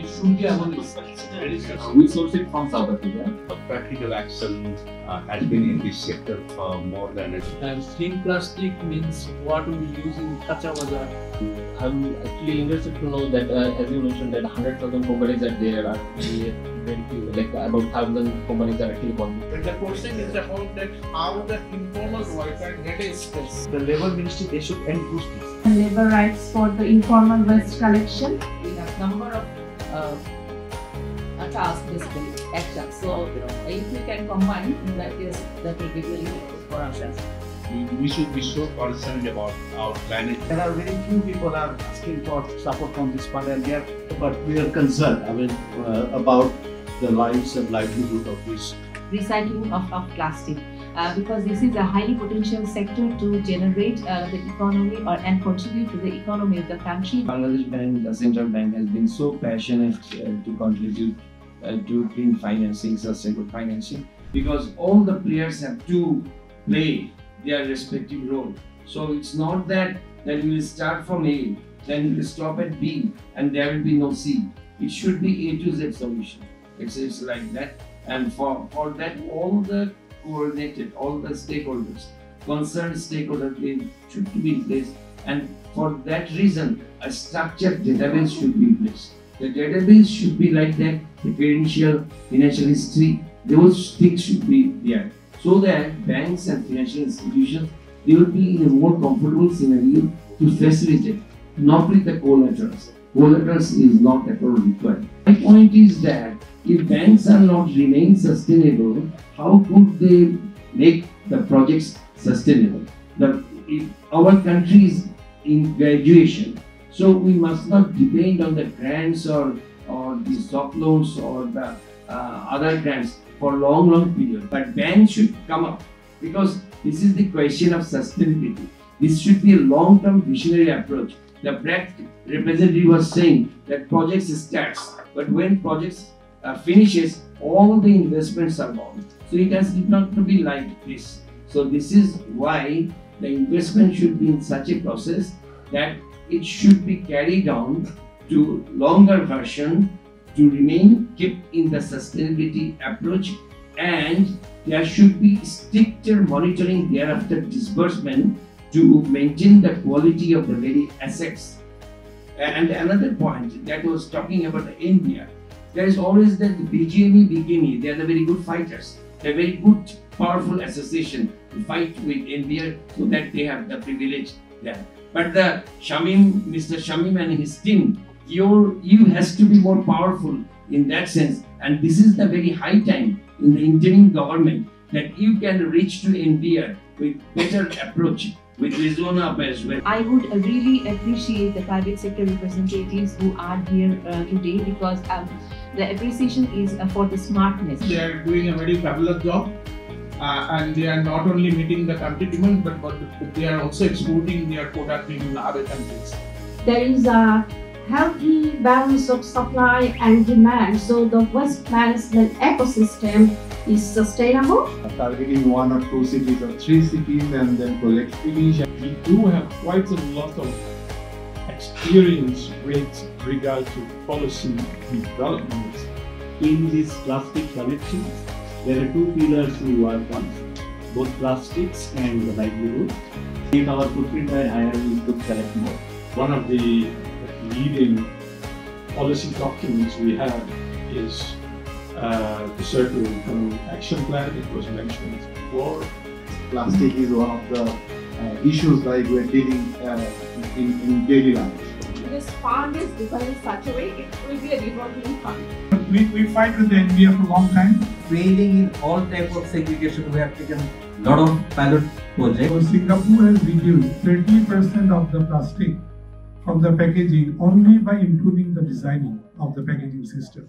should be our responsibility. We source it from South Africa. Practical action has been in this sector for more than a decade. And thin plastic means what we use in Kacha Bazar. I'm actually interested to know that as you mentioned that 100,000 companies are there, actually very few, like about 1,000 companies are actually born. But the question is about that how the informal worker get a space. The Labour Ministry, they should enforce this. Labour rights for the informal waste collection. We have number of tasks, basically actions. So if we can combine, in that case, that will be really helpful for ourselves. We should be so concerned about our planet. There are very few people are asking for support from this fund, and but we are concerned. About the lives and livelihood of these. Recycling of plastic. Because this is a highly potential sector to generate the economy and contribute to the economy of the country. Bangladesh Bank, the central bank, has been so passionate to contribute to green financing, sustainable financing, because all the players have to play their respective role. So it's not that we will start from A, then we will stop at B, and there will be no C. It should be A to Z solution. It's like that, and for that all the coordinated, all the stakeholders, concerned stakeholders, they should be in place, and for that reason a structured database should be in place. The database should be like that, the credential, financial history, those things should be there, so that banks and financial institutions, they will be in a more comfortable scenario to facilitate, not with the collaterals. Collaterals is not at all required. My point is that if banks are not remain sustainable, how could they make the projects sustainable? If our country is in graduation, so we must not depend on the grants or the soft loans or the other grants for long period. But banks should come up, because this is the question of sustainability. This should be a long-term visionary approach. The BRAC representative was saying that projects starts, but when projects finishes, all the investments are gone. So it has not to be like this. So this is why the investment should be in such a process that it should be carried on to longer version to remain kept in the sustainability approach, and there should be stricter monitoring thereafter disbursement to maintain the quality of the very assets. And another point that was talking about India, there is always that BGME, BKME, they are the very good fighters. They are very good, powerful association to fight with India, so that they have the privilege there. But the Mr. Shamim and his team, you has to be more powerful in that sense. And this is the very high time in the interim government that you can reach to India with better approach, with Rizwana as well. I would really appreciate the private sector representatives who are here today, because the appreciation is for the smartness. They are doing a very fabulous job, and they are not only meeting the country demand, but they are also exporting their product in other countries. There is a healthy balance of supply and demand, so the waste management ecosystem is sustainable. Targeting 1 or 2 cities or 3 cities and then collectively. We do have quite a lot of experience with regard to policy development. In these plastic collections, there are 2 pillars we work on, both plastics and the livelihood. In our footprint by hire, we could collect more. One of the leading policy documents we have is the Circular Economy Action Plan. It was mentioned before. Plastic is one of the issues like we're dealing in daily life. This fund is designed in such a way, it will be a revolving fund. We fight with the India for a long time. Trading in all type of segregation, we have taken a lot of pilot projects. So Singapore has reduced 30% of the plastic from the packaging only by improving the designing of the packaging system.